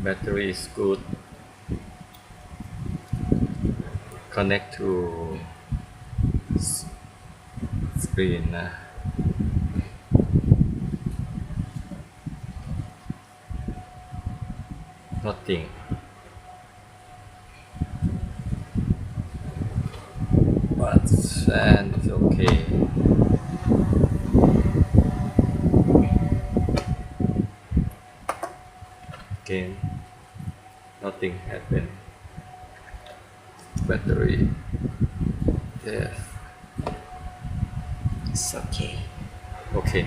Battery is good. Connect to screen นะ nothing but fan is okay. Again, nothing happened. Battery, yes, It's okay. okay.